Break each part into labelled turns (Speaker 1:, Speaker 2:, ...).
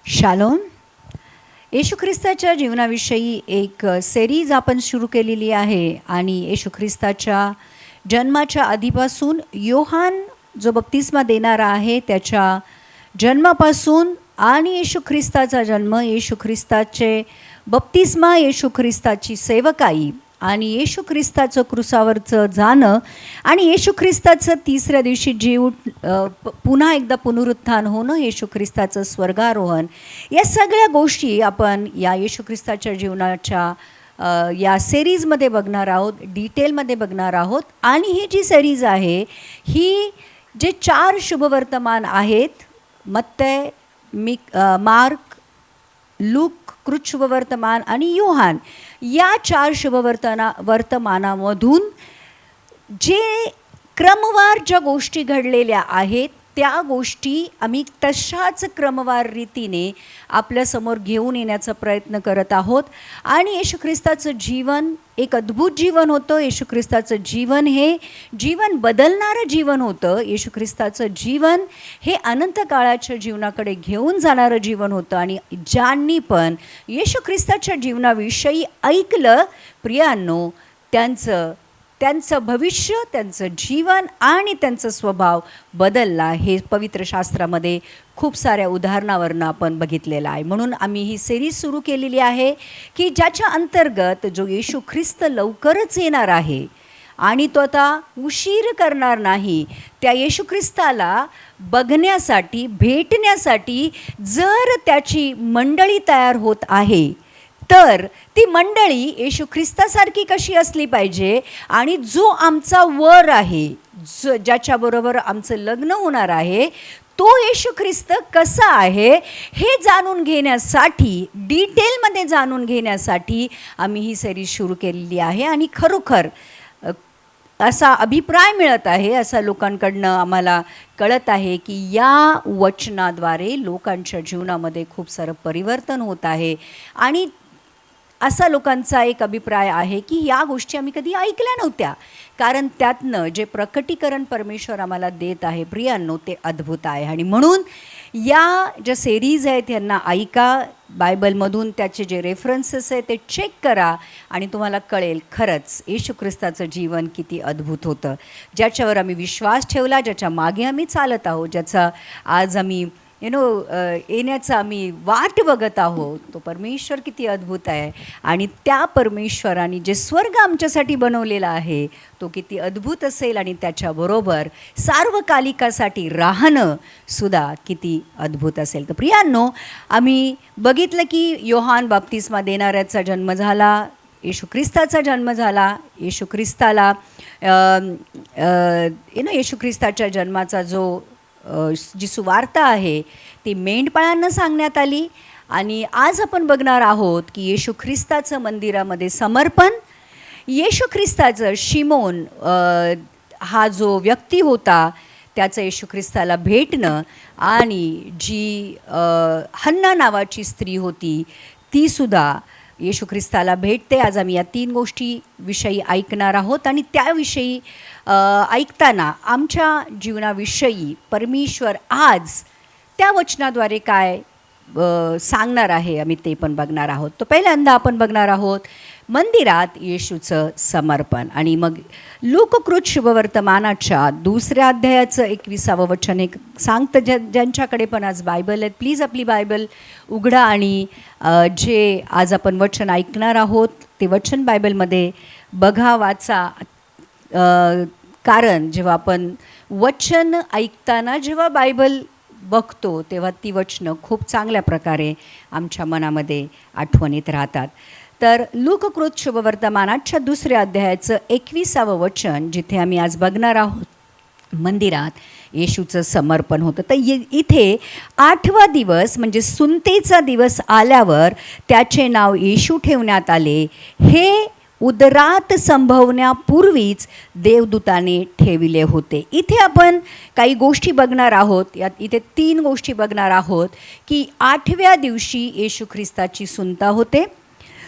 Speaker 1: Shalom. येशू ख्रिस्ताच्या जीवनाविषयी एक series आपण सुरू केलेली आहे आणि येशू ख्रिस्ताच्या जन्माच्या आधीपासून योहान जो बप्तिस्मा देणारा आहे त्याच्या जन्मापासून आणि येशू ख्रिस्ताचा जन्म, येशू ख्रिस्ताचे बप्तिस्मा, येशू ख्रिस्ताची सेवकाई आणि येशू ख्रिस्ताचं क्रुसावरचं जाणं आणि येशू ख्रिस्ताचं तिसऱ्या दिवशी जीव पुन्हा एकदा पुनरुत्थान होणं, येशू ख्रिस्ताचं स्वर्गारोहण, या सगळ्या गोष्टी आपण या येशू ख्रिस्ताच्या जीवनाच्या या सिरीजमध्ये बघणार आहोत, डिटेलमध्ये बघणार आहोत. आणि ही जी सिरीज आहे ही जे 4 शुभवर्तमान आहेत, मत्तय, मार्क, लूक, कृत शुभवर्तमान आणि योहान, या 4 वर्तमानामधून जे क्रमवार ज्या गोष्टी घडलेल्या आहेत त्या गोष्टी आम्ही तशाच क्रमवार रीतीने आपल्यासमोर घेऊन येण्याचा प्रयत्न करत आहोत. आणि येशू ख्रिस्ताचं जीवन एक अद्भुत जीवन होतं. येशू ख्रिस्ताचं जीवन हे जीवन बदलणारं जीवन होतं. येशू ख्रिस्ताचं जीवन हे अनंत काळाच्या जीवनाकडे घेऊन जाणारं जीवन होतं. आणि ज्यांनी पण येशू ख्रिस्ताच्या जीवनाविषयी ऐकलं, प्रियांनो, त्यांचं भविष्य, त्यांचं जीवन आणि त्यांचा स्वभाव बदलला. हे पवित्र शास्त्रामध्ये खूप साऱ्या उदाहरणावरनं आपण बघितलेलं आहे. म्हणून आम्ही ही सिरीज सुरू केलेली आहे की ज्याच्या अंतर्गत जो येशू ख्रिस्त लवकरच येणार आहे आणि तो आता उशीर करणार नाही, त्या येशू ख्रिस्ताला बघण्यासाठी, भेटण्यासाठी जर त्याची मंडळी तयार होत आहे तर ती मंडळी येशू ख्रिस्तासारखी कशी असली पाहिजे आणि जो आमचा वर आहे, ज्याच्याबरोबर आमचं लग्न होणार आहे, तो येशू ख्रिस्त कसा आहे हे जाणून घेण्यासाठी, डिटेलमध्ये जाणून घेण्यासाठी आम्ही ही सिरीज सुरू केलेली आहे. आणि खरोखर असा अभिप्राय मिळत आहे, असा लोकांकडनं आम्हाला कळत आहे की या वचनाद्वारे लोकांच्या जीवनामध्ये खूप सारं परिवर्तन होत आहे. आणि असा लोकांचा एक अभिप्राय आहे की या गोष्टी आम्ही कधी ऐकल्या नव्हत्या, कारण त्यातनं जे प्रकटीकरण परमेश्वर आम्हाला देत आहे, प्रियांनो, ते अद्भुत आहे. आणि म्हणून या ज्या सिरीज आहेत यांना ऐका, बायबलमधून त्याचे जे रेफरन्सेस आहेत ते चेक करा आणि तुम्हाला कळेल खरंच येशू ख्रिस्ताचं जीवन किती अद्भुत होतं, ज्याच्यावर आम्ही विश्वास ठेवला, ज्याच्या मागे आम्ही चालत आहोत, ज्याचा आज आम्ही येण्याचा आम्ही वाट बघत आहोत. तो परमेश्वर किती अद्भुत आहे आणि त्या परमेश्वराने जे स्वर्ग आमच्यासाठी बनवलेला आहे तो किती अद्भुत असेल आणि त्याच्याबरोबर सार्वकालिकासाठी राहणं सुद्धा किती अद्भुत असेल. तर प्रियांनो, आम्ही बघितलं की योहान बप्तिस्मा देणाऱ्याचा जन्म झाला, येशू ख्रिस्ताचा जन्म झाला. येशू ख्रिस्ताला येशू ख्रिस्ताच्या जन्माचा जी सुवार्ता आहे ती मेंढपाळांना सांगण्यात आली. आणि आज आपण बघणार आहोत की येशू ख्रिस्ताचं मंदिरामध्ये समर्पण, येशू ख्रिस्ताचं शिमोन हा जो व्यक्ती होता त्याचं येशू ख्रिस्ताला भेटणं, आणि जी हन्ना नावाची स्त्री होती तीसुद्धा येशू ख्रिस्ताला भेटते. आज आम्ही या 3 गोष्टीविषयी ऐकणार आहोत आणि त्याविषयी ऐकताना आमच्या जीवनाविषयी परमेश्वर आज त्या वचनाद्वारे काय सांगणार आहे आम्ही ते पण बघणार आहोत. तो पहिल्यांदा आपण बघणार आहोत मंदिरात येशूचं समर्पण. आणि मग लोककृत शुभवर्तमानाच्या 2ऱ्या अध्यायाचं 21वं वचन एक सांगतं. ज्यांच्याकडे पण आज बायबल आहेत, प्लीज आपली बायबल उघडा आणि जे आज आपण वचन ऐकणार आहोत ते वचन बायबलमध्ये बघा, वाचा. कारण जेव्हा आपण वचन ऐकताना जेव्हा बायबल बघतो तेव्हा ती वचनं खूप चांगल्या प्रकारे आमच्या मनामध्ये आठवणीत राहतात. तर लोककृत शुभवर्तमानाच्या 2ऱ्या अध्यायाचं 21वं वचन जिथे आम्ही आज बघणार आहोत, मंदिरात येशूचं समर्पण होतं. तर इथे 8वा दिवस म्हणजे सुन्नतेचा दिवस आल्यावर त्याचे नाव येशू ठेवण्यात आले. हे उदरात संभवण्यापूर्वीच देवदूताने ठेविले होते. इथे आपण काही गोष्टी बघणार आहोत. इथे 3 गोष्टी बघणार आहोत की 8व्या दिवशी येशू ख्रिस्ताची सुन्नता होते.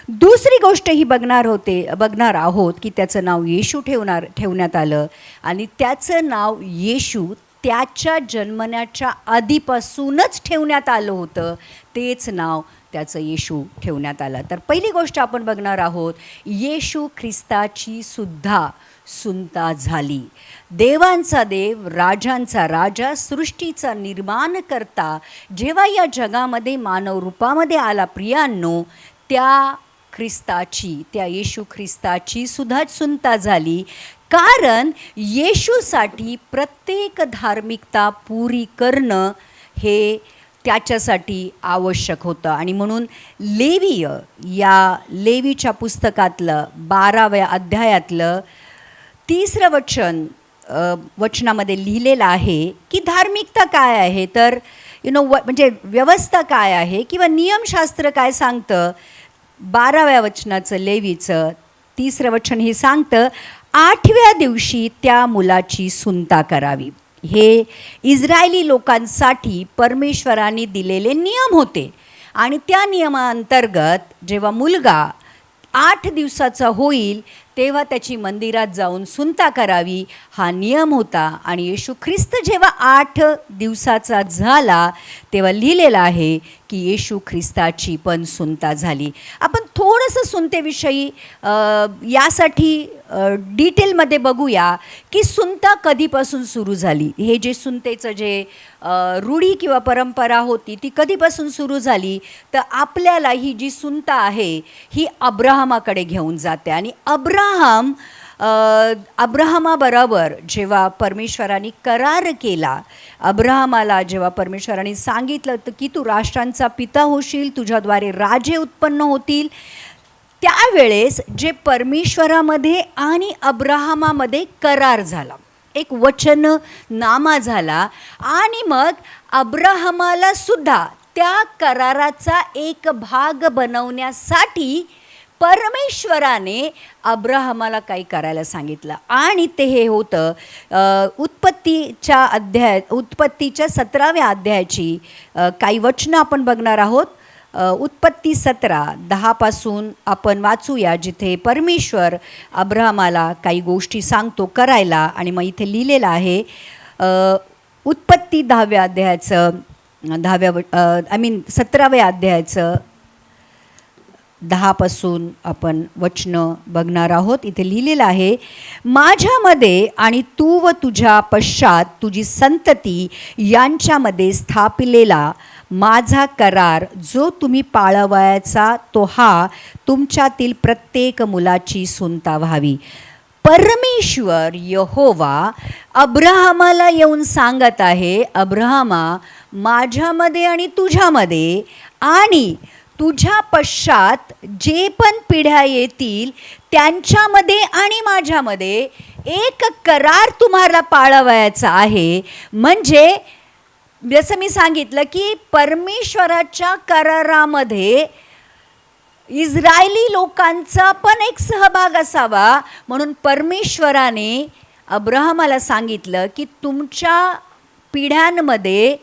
Speaker 1: दुसरी गोष्ट ही बघणार आहोत की त्याचं नाव येशू ठेवण्यात आलं आणि त्याचं नाव येशू त्याच्या जन्मण्याच्या आधीपासूनच ठेवण्यात आलं होतं, तेच नाव त्याचं येशू ठेवण्यात आलं. तर पहिली गोष्ट आपण बघणार आहोत, येशू ख्रिस्ताची सुद्धा सुनता झाली. देवांचा देव, राजांचा राजा, सृष्टीचा निर्माण करता जेव्हा या जगामध्ये मानव रूपामध्ये आला प्रियांनो, त्या ख्रिस्ताची, त्या येशू ख्रिस्ताची सुद्धा सुनता झाली. कारण येशूसाठी प्रत्येक धार्मिकता पुरी करणं हे त्याच्यासाठी आवश्यक होतं. आणि म्हणून लेवीय या लेवीच्या पुस्तकातलं 12व्या अध्यायातलं 3रं वचनामध्ये लिहिलेलं आहे की धार्मिकता काय आहे, तर म्हणजे व्यवस्था काय आहे किंवा नियमशास्त्र काय सांगतं. 12व्या वचनाचं लेवीचं 3रं वचन हे सांगतं, 8व्या दिवशी त्या मुलाची सुनता करावी. हे इस्रायली लोकांसाठी परमेश्वराने दिलेले नियम होते. आणि त्या नियमांतर्गत जेव्हा मुलगा 8 दिवसाचा होईल तेव्हा त्याची मंदिरात जाऊन सुनता करावी, हा नियम होता. आणि येशू ख्रिस्त जेव्हा 8 दिवसाचा झाला तेव्हा लिहिलेलं आहे की येशू ख्रिस्ताची पण सुनता झाली. आपण थोडंसं सुनतेविषयी यासाठी डिटेलमध्ये बघूया की सुनता कधीपासून सुरू झाली. हे जे सुनतेचं जे रूढी किंवा परंपरा होती ती कधीपासून सुरू झाली, तर आपल्याला ही जी सुनता आहे ही अब्राहमाकडे घेऊन जाते. आणि अब्राहमाबरोबर जेव्हा परमेश्वराने करार केला, अब्राहमाला जेव्हा परमेश्वराने सांगितलं तर की तू राष्ट्रांचा पिता होशील, तुझ्याद्वारे राजे उत्पन्न होतील, त्यावेळेस जे परमेश्वरामध्ये आणि अब्राहमामध्ये करार झाला, एक वचननामा झाला. आणि मग अब्राहमाला सुद्धा त्या कराराचा एक भाग बनवण्यासाठी परमेश्वराने अब्राहमाला काही करायला सांगितलं. आणि ते हे होतं उत्पत्तीच्या 17व्या अध्यायाची काही वचनं आपण बघणार आहोत. उत्पत्ती 17:10 आपण वाचूया, जिथे परमेश्वर अब्राहमाला काही गोष्टी सांगतो करायला. आणि मग इथे लिहिलेलं आहे उत्पत्ती 10व्या अध्यायाचं 17व्या अध्यायाचं 10 आपण वचनं बघणार आहोत. इथे लिहिलेलं आहे, माझ्यामध्ये आणि तू व तुझ्या पश्चात तुझी संतती यांच्यामध्ये स्थापिलेला माझा करार जो तुम्ही पाळवायचा तो हा, तुमच्यातील प्रत्येक मुलाची सुनता व्हावी. परमेश्वर यहोवा अब्राहमाला येऊन सांगत आहे, अब्राहमा, माझ्यामध्ये आणि तुझ्यामध्ये आणि तुझ्या पश्चात जे पण पिढ्या येतील त्यांच्यामध्ये आणि माझ्यामध्ये एक करार तुम्हाला पाळवायचा आहे. म्हणजे जसं मी सांगितलं की परमेश्वराच्या करारामध्ये इस्रायली लोकांचा पण एक सहभाग असावा, म्हणून परमेश्वराने अब्राहमाला सांगितलं की तुमच्या पिढ्यांमध्ये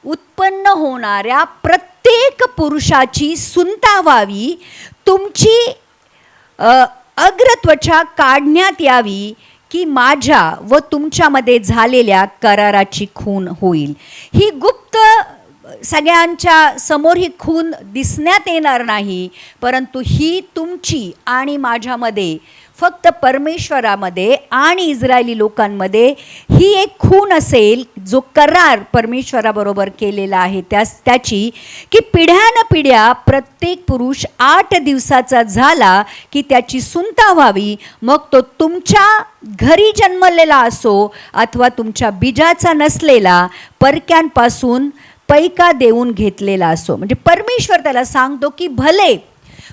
Speaker 1: उत्पन्न होणाऱ्या प्रत्येक पुरुषाची सुनता व्हावी, तुमची अग्रत्वचा काढण्यात यावी की माझ्या व तुमच्यामध्ये झालेल्या कराराची खून होईल. ही गुप्त सगळ्यांच्या समोर ही खून दिसण्यात येणार नाही, परंतु ही तुमची आणि माझ्यामध्ये, फक्त परमेश्वरामध्ये आणि इस्रायली लोकांमध्ये ही एक खून असेल, जो करार परमेश्वराबरोबर केलेला आहे त्याची, की पिढ्यानपिढ्या प्रत्येक पुरुष 8 दिवसाचा झाला की त्याची सुनता व्हावी, मग तो तुमच्या घरी जन्मलेला असो अथवा तुमच्या बीजाचा नसलेला, परक्यांपासून पैका देऊन घेतलेला असो. म्हणजे परमेश्वर त्याला सांगतो की भले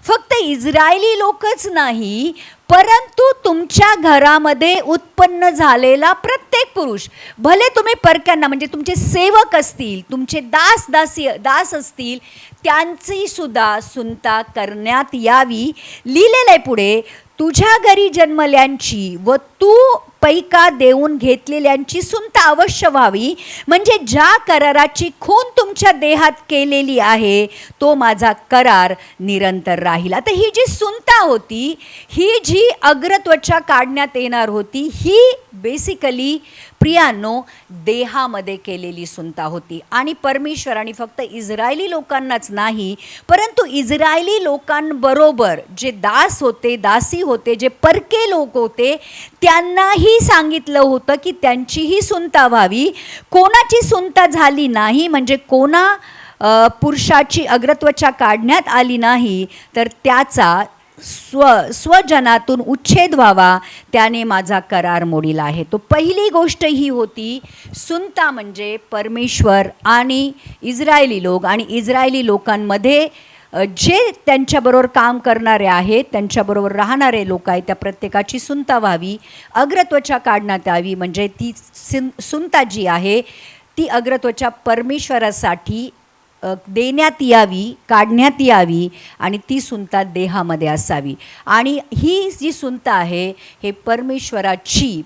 Speaker 1: फक्त इस्रायली लोकच नाही, परंतु तुमच्या घरामध्ये उत्पन्न झालेला प्रत्येक पुरुष, भले तुम्ही परक्यांना म्हणजे तुमचे सेवक असतील, तुमचे दास असतील, त्यांची सुद्धा सुनता करण्यात यावी. लिहिलेलं आहे पुढे, तुझ्या घरी जन्मल्यांची व तू पैका देऊन घेतलेल्यांची सुनता अवश्य व्हावी. म्हणजे ज्या कराराची खून तुमच्या देहात केलेली आहे तो माझा करार निरंतर राहील. आता ही जी सुनता होती, ही जी ही अग्रत्वचा काढण्यात येणार होती, ही बेसिकली प्रियांनो देहामध्ये केलेली सुनता होती. आणि परमेश्वराने फक्त इस्रायली लोकांनाच नाही, परंतु इस्रायली लोकांबरोबर जे दास होते, दासी होते, जे परके लोक होते, त्यांनाही सांगितलं होतं की त्यांचीही सुनता व्हावी. कोणाची सुनता झाली नाही म्हणजे पुरुषाची अग्रत्वचा काढण्यात आली नाही, तर त्याचा स्वजनातून उच्छेद व्हावा, त्याने माझा करार मोडीला आहे. तो पहिली गोष्ट ही होती, सुनता म्हणजे परमेश्वर आणि इस्रायली लोक आणि इस्रायली लोकांमध्ये जे त्यांच्याबरोबर काम करणारे आहेत, त्यांच्याबरोबर राहणारे लोक आहेत, त्या प्रत्येकाची सुनता व्हावी, अग्रत्वचा काढण्यात यावी. म्हणजे ती सुनता जी आहे ती अग्रत्वच्या परमेश्वरासाठी देण्यात यावी, काढण्यात यावी आणि ती सुनता देहामध्ये असावी. आणि ही जी सुनता आहे हे परमेश्वराची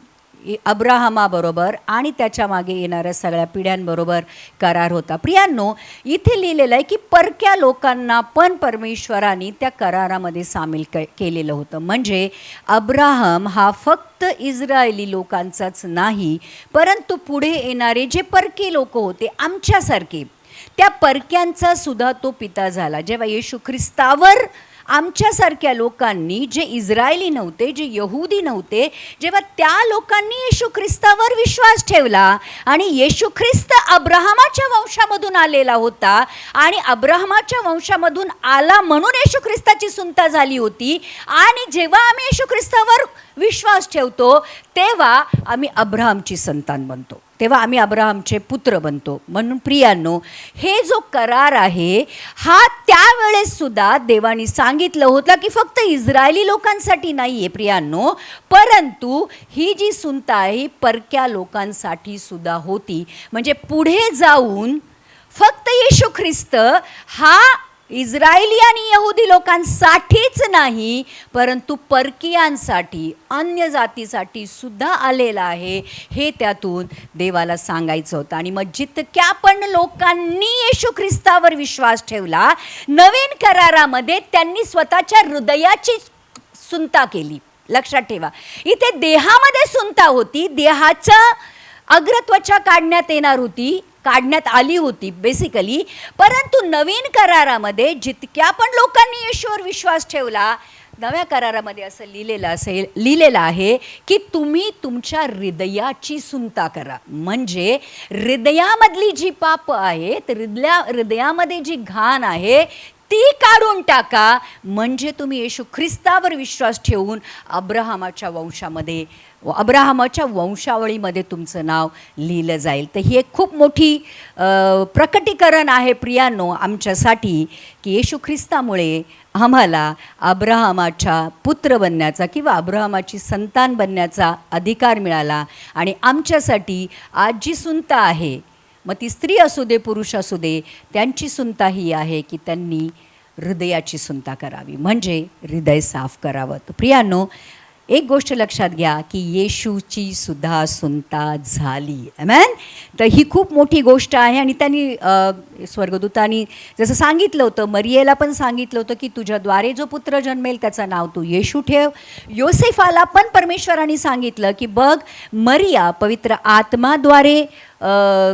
Speaker 1: अब्राहमाबरोबर आणि त्याच्या मागे येणाऱ्या सगळ्या पिढ्यांबरोबर करार होता. प्रियांनो, इथे लिहिलेलं आहे की परक्या लोकांना पण परमेश्वराने त्या करारामध्ये सामील केलेलं होतं. म्हणजे अब्राहम हा फक्त इस्रायली लोकांचाच नाही, परंतु पुढे येणारे जे परके लोक होते आमच्यासारखे, त्या परक्यांचा सुद्धा तो पिता झाला. जेव्हा येशू ख्रिस्तावर आमच्यासारख्या लोकांनी, जे इस्रायली नव्हते, जे यहुदी नव्हते, जेव्हा त्या लोकांनी येशू ख्रिस्तावर विश्वास ठेवला आणि येशू ख्रिस्त अब्राहमाच्या वंशामधून आलेला होता आणि अब्राहमाच्या वंशामधून आला म्हणून येशू ख्रिस्ताची सुनता झाली होती. आणि जेव्हा आम्ही येशू ख्रिस्तावर विश्वास ठेवतो तेव्हा आम्ही अब्राहमची संतान बनतो, तेव्हा आम्ही अब्राहमचे पुत्र बनतो. म्हणून प्रियांनो, हे जो करार आहे हा त्यावेळेस सुद्धा देवाने सांगितलं होतं की फक्त इस्रायली लोकांसाठी नाही आहे प्रियांनो, परंतु ही जी सुनता आहे ही परक्या लोकांसाठी सुद्धा होती. म्हणजे पुढे जाऊन फक्त येशू ख्रिस्त हा इस्रायली आणि यहुदी लोकांसाठीच नाही, परंतु परकीयांसाठी, अन्य जातीसाठी सुद्धा आलेला आहे, हे त्यातून देवाला सांगायचं होतं. आणि मग जितक्या पण लोकांनी येशू ख्रिस्तावर विश्वास ठेवला, नवीन करारामध्ये त्यांनी स्वतःच्या हृदयाची सुनता केली. लक्षात ठेवा, इथे देहामध्ये सुनता होती, देहाच्या अग्रत्वचा काढण्यात आली होती बेसिकली, परंतु नवीन करारामध्ये जितक्या पण लोकांनी येशूवर विश्वास ठेवला, नव्या करारामध्ये असं लिहिलेलं आहे की तुम्ही तुमच्या हृदयाची सुनता करा. म्हणजे हृदयामधली जी पाप आहेत, हृदयामध्ये जी घाण आहे ती काढून टाका. म्हणजे तुम्ही येशू ख्रिस्तावर विश्वास ठेवून अब्राहमाच्या वंशावळीमध्ये तुमचं नाव लिहिलं जाईल. तर ही एक खूप मोठी प्रकटीकरण आहे प्रियांनो आमच्यासाठी की येशू ख्रिस्तामुळे आम्हाला अब्राहमाच्या पुत्र बनण्याचा किंवा अब्राहमाची संतान बनण्याचा अधिकार मिळाला. आणि आमच्यासाठी आज जी सुनता आहे, मग ती स्त्री असू दे पुरुष असू दे, त्यांची सुनता ही आहे की त्यांनी हृदयाची सुनता करावी, म्हणजे हृदय साफ करावं. तर प्रियांनो, एक गोष्ट लक्षात घ्या की येशूची सुद्धा सुनता झाली. आमेन. तर ही खूप मोठी गोष्ट आहे. आणि त्यांनी स्वर्गदूतांनी जसं सांगितलं होतं, मरियेला पण सांगितलं होतं की तुझ्याद्वारे जो पुत्र जन्मेल त्याचं नाव तू येशू ठेव. योसेफाला पण परमेश्वराने सांगितलं की बघ, मरिया पवित्र आत्माद्वारे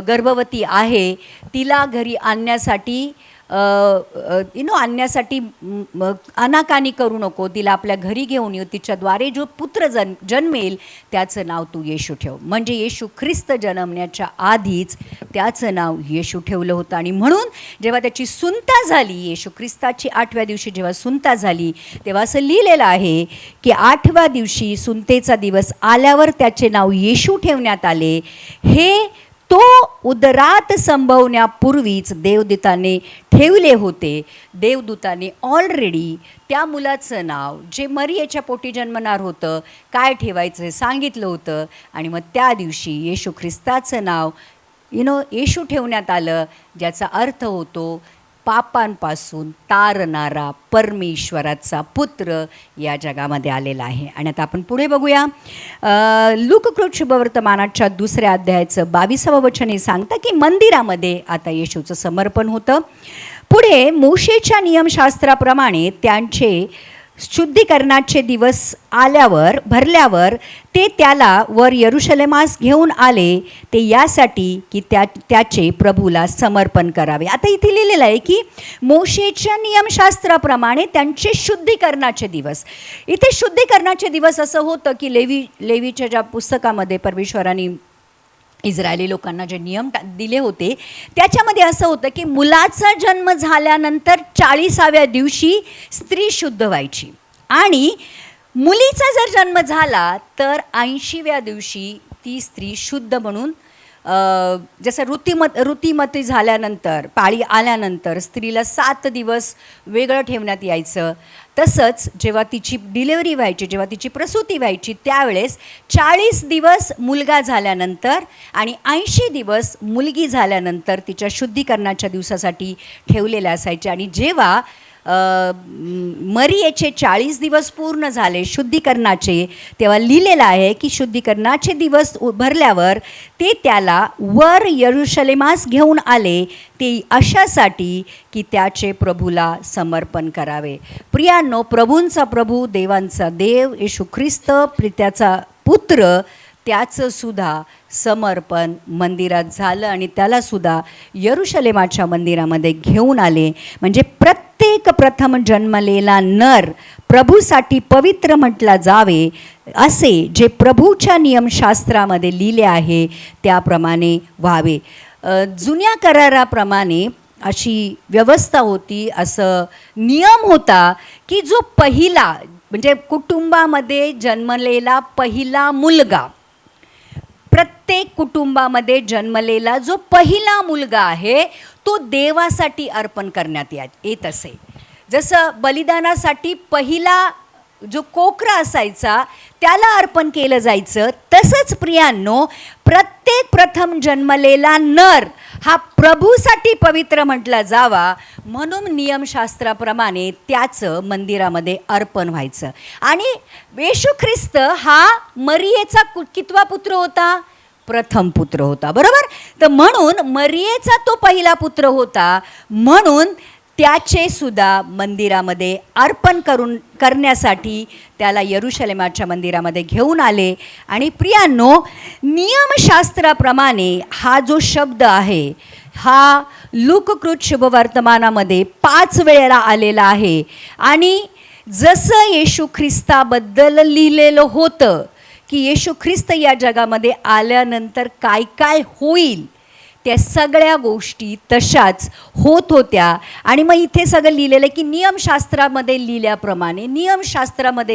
Speaker 1: गर्भवती आहे, तिला घरी आणण्यासाठी अनाकानी करू नको, तिला आपल्या घरी घेऊन येऊ, तिच्याद्वारे जो पुत्र जन्मेल त्याचं नाव तू येशू ठेव. म्हणजे येशू ख्रिस्त जन्मण्याच्या आधीच त्याचं नाव येशू ठेवलं होतं. आणि म्हणून जेव्हा त्याची सुनता झाली, येशू ख्रिस्ताची 8व्या दिवशी जेव्हा सुनता झाली, तेव्हा असं लिहिलेलं आहे की 8व्या दिवशी सुनतेचा दिवस आल्यावर त्याचे नाव येशू ठेवण्यात आले. हे तो उदरात संभवण्यापूर्वीच देवदूताने ठेवले होते. देवदूताने ऑलरेडी त्या मुलाचं नाव जे मरियेच्या पोटी जन्मणार होतं काय ठेवायचं हे सांगितलं होतं. आणि मग त्या दिवशी येशू ख्रिस्ताचं नाव येशू ठेवण्यात आलं, ज्याचा अर्थ होतो पापांपासून तारणारा परमेश्वराचा पुत्र या जगामध्ये आलेला आहे. आणि आता आपण पुढे बघूया. लूककृत शुभवर्तमानाच्या 2ऱ्या अध्यायाचं 22वं वचन हे सांगतं की मंदिरामध्ये आता येशूचं समर्पण होतं. पुढे मोशेच्या नियमशास्त्राप्रमाणे त्यांचे शुद्धीकरणाचे दिवस आल्यावर भरल्यावर ते त्याला वर यरुशलेमास घेऊन आले, ते यासाठी की त्याचे प्रभूला समर्पण करावे. आता इथे लिहिलेलं आहे की मोशेच्या नियमशास्त्राप्रमाणे त्यांचे शुद्धीकरणाचे दिवस. इथे शुद्धीकरणाचे दिवस असं होतं की लेवीच्या ज्या पुस्तकामध्ये परमेश्वराने इस्रायली लोकांना जे नियम दिले होते त्याच्यामध्ये असं होतं की मुलाचा जन्म झाल्यानंतर 40व्या दिवशी स्त्री शुद्ध व्हायची, आणि मुलीचा जर जन्म झाला तर 80व्या दिवशी ती स्त्री शुद्ध म्हणून जसं ऋतीमती झाल्यानंतर, पाळी आल्यानंतर स्त्रीला 7 दिवस वेगळं ठेवण्यात यायचं. तसंच जेव्हा तिची डिलेवरी व्हायची, जेव्हा तिची प्रसूती व्हायची, त्यावेळेस 40 दिवस मुलगा झाल्यानंतर आणि 80 दिवस मुलगी झाल्यानंतर तिच्या शुद्धीकरणाच्या दिवसासाठी ठेवलेले असायचे. आणि जेव्हा मरियेचे 40 दिवस पूर्ण झाले शुद्धीकरणाचे, तेव्हा लिहिलेलं आहे की शुद्धीकरणाचे दिवस भरल्यावर ते त्याला वर यरुशलेमास घेऊन आले, ते अशासाठी की त्याचे प्रभूला समर्पण करावे. प्रियांनो, प्रभूंचा प्रभू, देवांचा देव येशू ख्रिस्त त्याचा पुत्र, त्याचं सुद्धा समर्पण मंदिरात झालं आणि त्यालासुद्धा यरुशलेमाच्या मंदिरामध्ये घेऊन आले. म्हणजे प्रत्येक प्रथम जन्मलेला नर प्रभूसाठी पवित्र म्हटला जावे, असे जे प्रभूच्या नियमशास्त्रामध्ये लिहिले आहे त्याप्रमाणे व्हावे. जुन्या कराराप्रमाणे अशी व्यवस्था होती, असं नियम होता की जो पहिला म्हणजे कुटुंबामध्ये जन्मलेला पहिला मुलगा, प्रत्येक कुटुंबामध्ये जन्मलेला जो पहिला मुलगा आहे तो देवासाठी अर्पण करण्यात येत असे. जसं बलिदानासाठी पहिला जो कोकरा असायचा त्याला अर्पण केलं जायचं, तसंच प्रियांनो प्रत्येक प्रथम जन्मलेला नर हा प्रभूसाठी पवित्र म्हटला जावा म्हणून नियमशास्त्राप्रमाणे त्याचं मंदिरामध्ये अर्पण व्हायचं. आणि येशू ख्रिस्त हा मरियेचा कितवा पुत्र होता? प्रथम पुत्र होता, बरोबर. तर म्हणून मरियेचा तो पहिला पुत्र होता, म्हणून त्याचे सुद्धा मंदिरामध्ये अर्पण करण्यासाठी त्याला यरुशलेमाच्या मंदिरामध्ये घेऊन आले. आणि प्रियांनो, नियमशास्त्राप्रमाणे हा जो शब्द आहे हा लूककृत शुभवर्तमानामध्ये 5 वेळेला आलेला आहे. आणि जसं येशू ख्रिस्ताबद्दल लिहिलेलं होतं की येशू ख्रिस्त या जगामध्ये आल्यानंतर काय काय होईल, त्या सगळ्या गोष्टी तशाच होत होत्या. आणि मग इथे सगळं लिहिलेलं आहे की नियमशास्त्रामध्ये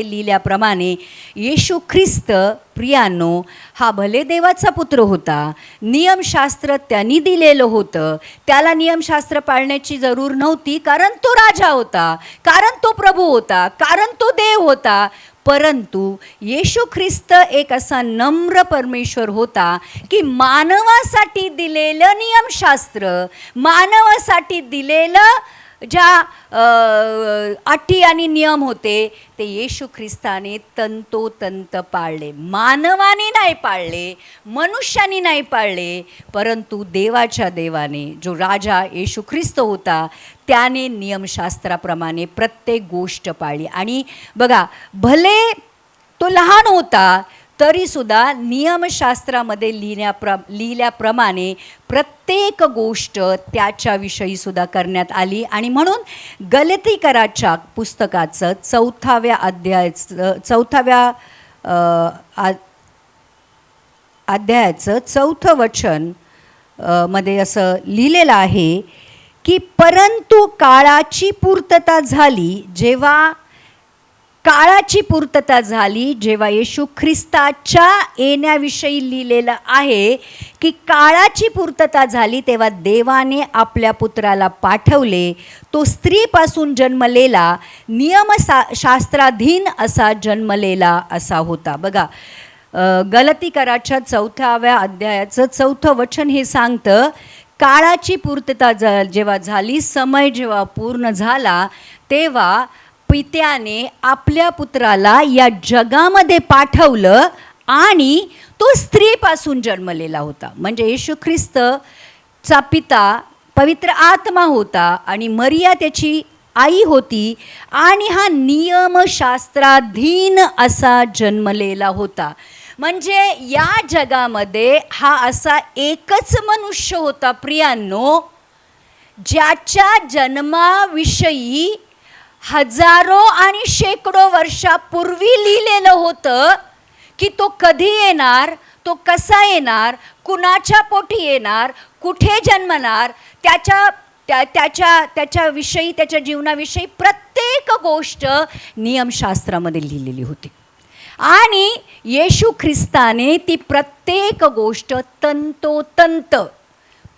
Speaker 1: लिहिल्याप्रमाणे येशू ख्रिस्त प्रियांनो हा भले देवाचा पुत्र होता, नियमशास्त्र त्यांनी दिलेलं होतं, त्याला नियमशास्त्र पाळण्याची जरूर नव्हती, कारण तो राजा होता, कारण तो प्रभू होता, कारण तो देव होता. परंतु येशू ख्रिस्त एक असा नम्र परमेश्वर होता की मानवासाठी दिलेलं नियमशास्त्र, मानवासाठी दिलेलं ज्या अटी आणि नियम होते ते येशू ख्रिस्ताने तंतोतंत पाळले. मानवाने नाही पाळले, मनुष्याने नाही पाळले, परंतु देवाच्या देवाने जो राजा येशू ख्रिस्त होता त्याने नियमशास्त्राप्रमाणे प्रत्येक गोष्ट पाळली. आणि बघा, भले तो लहान होता तरीसुद्धा नियमशास्त्रामध्ये लिहिल्याप्रमाणे प्रत्येक गोष्ट त्याच्याविषयीसुद्धा करण्यात आली. आणि म्हणून गलतीकराच्या पुस्तकाचं 4व्या अध्यायाचं 4थं वचन मध्ये असं लिहिलेलं आहे की परंतु काळाची पूर्तता झाली जेव्हा येशू ख्रिस्ताच्या येण्याविषयी लिहिलेलं आहे की काळाची पूर्तता झाली तेव्हा देवाने आपल्या पुत्राला पाठवले. तो स्त्रीपासून जन्मलेला, नियमशास्त्राधीन असा जन्मलेला असा होता. बघा, गलतीकराच्या 4व्या अध्यायाचं 4थं वचन हे सांगतं, काळाची पूर्तता जेव्हा झाली, समय जेव्हा पूर्ण झाला, तेव्हा पित्याने आपल्या पुत्राला या जगामध्ये पाठवलं आणि तो स्त्रीपासून जन्मलेला होता. म्हणजे येशू ख्रिस्तचा पिता पवित्र आत्मा होता आणि मरिया त्याची आई होती आणि हा नियमशास्त्राधीन असा जन्मलेला होता. म्हणजे या जगामध्ये हा असा एकच मनुष्य होता प्रियांनो, ज्याच्या जन्माविषयी हजारो आणि शेकडो वर्षापूर्वी लिहिलेलं होतं की तो कधी येणार, तो कसा येणार, कुणाच्या पोटी येणार, कुठे जन्मणार, त्याच्याविषयी, त्याच्या जीवनाविषयी प्रत्येक गोष्ट नियमशास्त्रामध्ये लिहिलेली होती. आणि येशू ख्रिस्ताने ती प्रत्येक गोष्ट तंतोतंत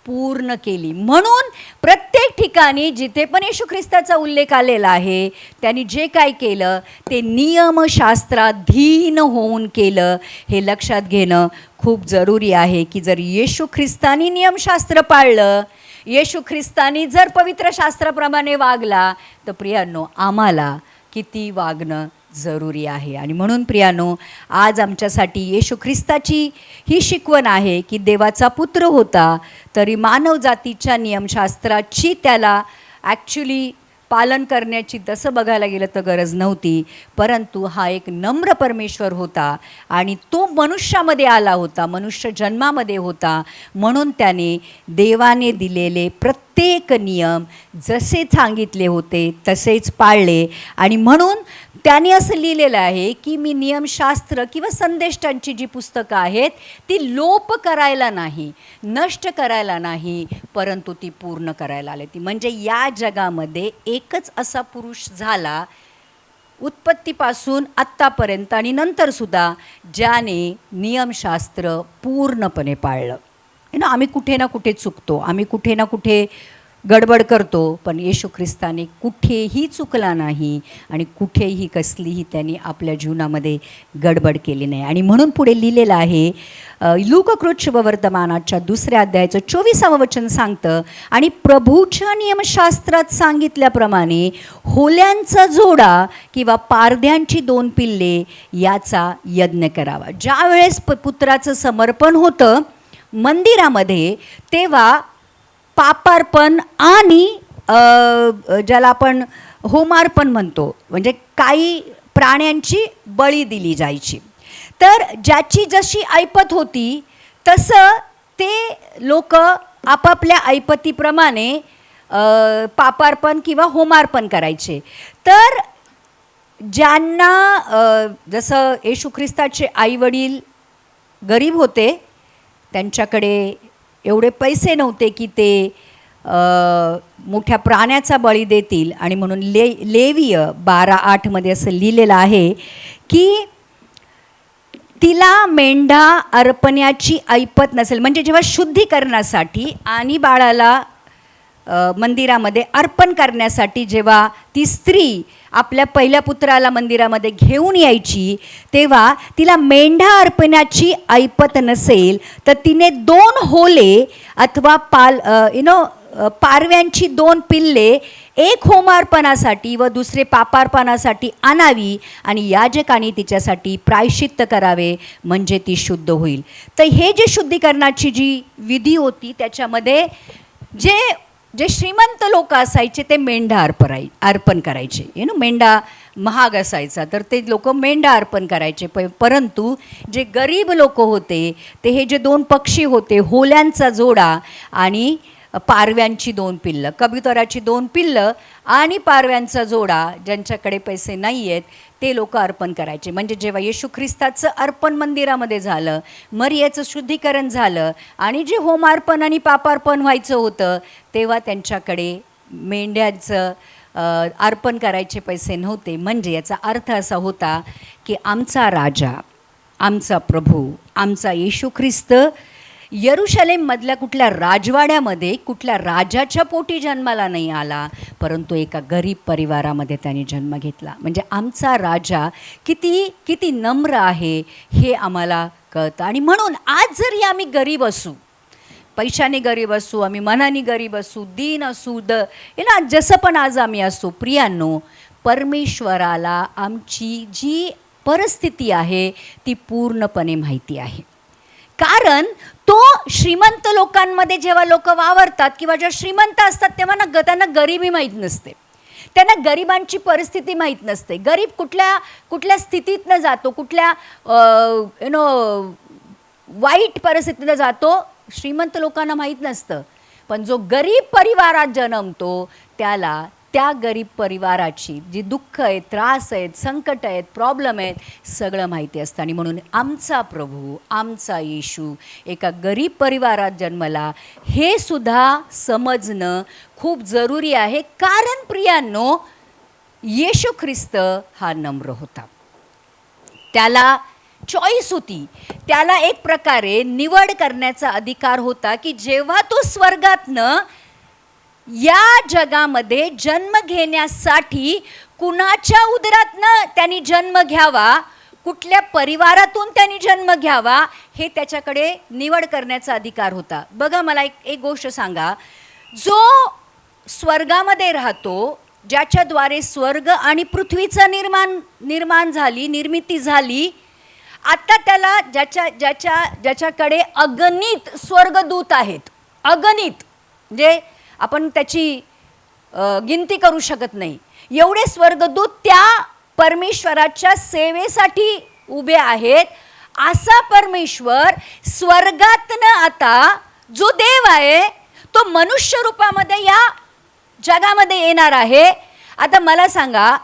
Speaker 1: पूर्ण केली. म्हणून प्रत्येक ठिकाणी जिथे पण येशू ख्रिस्ताचा उल्लेख आलेला आहे, त्यांनी जे काय केलं ते नियमशास्त्राधीन होऊन केलं. हे लक्षात घेणं खूप जरुरी आहे की जर येशू ख्रिस्तानी नियमशास्त्र पाळलं, येशू ख्रिस्तानी जर पवित्र शास्त्राप्रमाणे वागला, तर प्रियांनो आम्हाला किती वागणं जरुरी आहे. आणि म्हणून प्रियांनो, आज आमच्यासाठी येशू ख्रिस्ताची ही शिकवण आहे की देवाचा पुत्र होता तरी मानवजातीच्या नियमशास्त्राची त्याला ॲक्च्युली पालन करण्याची तसं बघायला गेलं तर गरज नव्हती, परंतु हा एक नम्र परमेश्वर होता आणि तो मनुष्यामध्ये आला होता, मनुष्य जन्मामध्ये होता, म्हणून त्याने देवाने दिलेले प्रत्येक नियम जसे सांगितले होते तसेच पाळले. आणि म्हणून त्याने असं लिहिलेलं आहे की मी नियमशास्त्र किंवा संदेष्टांची जी पुस्तकं आहेत ती लोप करायला नाही, नष्ट करायला नाही, परंतु ती पूर्ण करायला आली. ती म्हणजे या जगामध्ये एकच असा पुरुष झाला उत्पत्तीपासून आत्तापर्यंत आणि नंतरसुद्धा ज्याने नियमशास्त्र पूर्णपणे पाळलं. आम्ही कुठे ना कुठे चुकतो, आम्ही कुठे ना कुठे गडबड करतो, पण येशू ख्रिस्ताने कुठेही चुकला नाही आणि कुठेही कसलीही त्यांनी आपल्या जीवनामध्ये गडबड केली नाही. आणि म्हणून पुढे लिहिलेलं आहे, लूककृत शुभवर्तमानाच्या 2 अध्यायाचं 24वं वचन सांगतं, आणि प्रभूच्या नियमशास्त्रात सांगितल्याप्रमाणे होल्यांचा जोडा किंवा पारध्यांची 2 पिल्ले याचा यज्ञ करावा. ज्या वेळेस पुत्राचं समर्पण होतं मंदिरामध्ये, तेव्हा पापार्पण आणि ज्याला आपण होमार्पण म्हणतो, म्हणजे काही प्राण्यांची बळी दिली जायची. तर ज्याची जशी ऐपत होती तसं ते लोक आपापल्या ऐपतीप्रमाणे पापार्पण किंवा होमार्पण करायचे. तर ज्यांना जसं येशू ख्रिस्ताचे आईवडील गरीब होते, त्यांच्याकडे एवढे पैसे नव्हते की ते मोठ्या प्राण्याचा बळी देतील, आणि म्हणून लेवीय 12:8 असं लिहिलेलं आहे की तिला मेंढा अर्पण्याची ऐपत नसेल. म्हणजे जेव्हा शुद्धीकरणासाठी आणि बाळाला मंदिरामध्ये अर्पण करण्यासाठी जेव्हा ती स्त्री आपल्या पहिल्या पुत्राला मंदिरामध्ये घेऊन यायची, तेव्हा तिला मेंढा अर्पण्याची ऐपत नसेल तर तिने 2 होले अथवा पारव्यांची 2 पिल्ले, एक होमार्पणासाठी व दुसरे पापार्पणासाठी आणावी आणि याजकाने तिच्यासाठी प्रायश्चित्त करावे, म्हणजे ती शुद्ध होईल. तर हे जे शुद्धीकरणाची जी विधी होती त्याच्यामध्ये जे श्रीमंत लोक असायचे ते मेंढा अर्पण करायचे. मेंढा महाग असायचा तर ते लोक मेंढा अर्पण करायचे. परंतु जे गरीब लोक होते ते हे जे 2 पक्षी होते, होल्यांचा जोडा आणि पारव्यांची 2 पिल्लं, कबुतराची 2 पिल्लं आणि पारव्यांचा जोडा, ज्यांच्याकडे पैसे नाही आहेत ते लोक अर्पण करायचे. म्हणजे जेव्हा येशू ख्रिस्ताचं अर्पण मंदिरामध्ये झालं, मरियेचं शुद्धीकरण झालं आणि जे होमार्पण आणि पापार्पण व्हायचं होतं, तेव्हा त्यांच्याकडे मेंढ्यांचं अर्पण करायचे पैसे नव्हते. म्हणजे याचा अर्थ असा होता की आमचा राजा, आमचा प्रभू, आमचा येशू ख्रिस्त यरुशलेममधल्या कुठल्या राजवाड्यामध्ये कुठल्या राजाच्या पोटी जन्माला नाही आला, परंतु एका गरीब परिवारामध्ये त्याने जन्म घेतला. म्हणजे आमचा राजा किती नम्र आहे हे आम्हाला कळतं. आणि म्हणून आज जरी आम्ही गरीब असू, पैशाने गरीब असू, आम्ही मनाने गरीब असू, दीन असू, जसं पण आज आम्ही असू, प्रियांनो, परमेश्वराला आमची जी परिस्थिती आहे ती पूर्णपणे माहिती आहे. कारण तो श्रीमंत लोकांमध्ये जेव्हा लोक वावरतात किंवा जेव्हा श्रीमंत असतात तेव्हा त्यांना गरिबी माहीत नसते. त्यांना गरिबांची परिस्थिती माहीत नसते. गरीब कुठल्या कुठल्या स्थितीतनं जातो, कुठल्या वाईट परिस्थितीनं जातो, श्रीमंत लोकांना माहीत नसतं. पण जो गरीब परिवारात जन्मतो त्याला त्या गरीब परिवाराची जी दुःख आहेत, त्रास आहेत, संकट आहेत, प्रॉब्लेम आहेत, सगळं माहिती असतं. आणि म्हणून आमचा प्रभू, आमचा येशू एका गरीब परिवारात जन्मला, हे सुद्धा समजणं खूप जरुरी आहे. कारण प्रियांनो, येशू ख्रिस्त हा नम्र होता. त्याला चॉईस होती, त्याला एक प्रकारे निवड करण्याचा अधिकार होता की जेव्हा तो स्वर्गातनं या जगामध्ये जन्म घेण्यासाठी कुणाच्या उदरातनं त्यांनी जन्म घ्यावा, कुठल्या परिवारातून त्यांनी जन्म घ्यावा, हे त्याच्याकडे निवड करण्याचा अधिकार होता. बघा, मला एक गोष्ट सांगा, जो स्वर्गामध्ये राहतो, ज्याच्याद्वारे स्वर्ग आणि पृथ्वीचं निर्मिती झाली, आता त्याला ज्याच्याकडे अगणित स्वर्गदूत आहेत, अगणित, म्हणजे आपण त्याची गिनती करू शकत नाही, एवढे स्वर्गदूत त्या परमेश्वराच्या सेवेसाठी उभे आहेत. असा परमेश्वर स्वर्गातनं आता जो देव आहे तो मनुष्य रूपामध्ये या जगामध्ये येणार आहे. आता मला सांगा,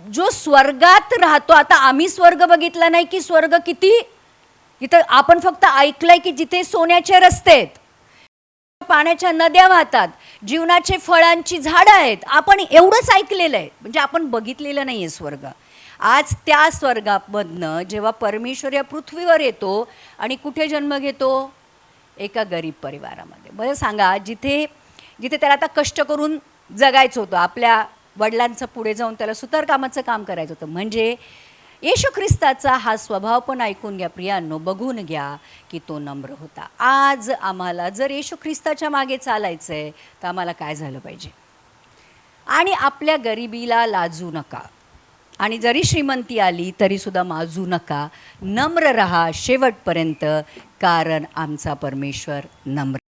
Speaker 1: जो स्वर्गात राहतो, आता आम्ही स्वर्ग बघितला नाही की स्वर्ग किती, इथं आपण फक्त ऐकलंय की जिथे सोन्याचे रस्ते आहेत, पाण्याच्या नद्या वाहतात, जीवनाचे फळांची झाडं आहेत, आपण एवढंच ऐकलेलं आहे, म्हणजे आपण बघितलेलं नाही आहे स्वर्ग. आज त्या स्वर्गामधनं जेव्हा परमेश्वर या पृथ्वीवर येतो आणि कुठे जन्म घेतो, एका गरीब परिवारामध्ये. बरं सांगा, जिथे त्याला आता कष्ट करून जगायचं होतं, आपल्या वडिलांचं पुढे जाऊन त्याला सुतारकामाचं काम करायचं होतं. म्हणजे येशू ख्रिस्ताचा हा स्वभाव पण ऐकून घ्या प्रियांनो, बघून घ्या की तो नम्र होता. आज आम्हाला जर येशू ख्रिस्ताच्या मागे चालायचं आहे तर आम्हाला काय झालं पाहिजे? आणि आपल्या गरिबीला लाजू नका, आणि जरी श्रीमंती आली तरीसुद्धा माजू नका. नम्र रहा शेवटपर्यंत, कारण आमचा परमेश्वर नम्र.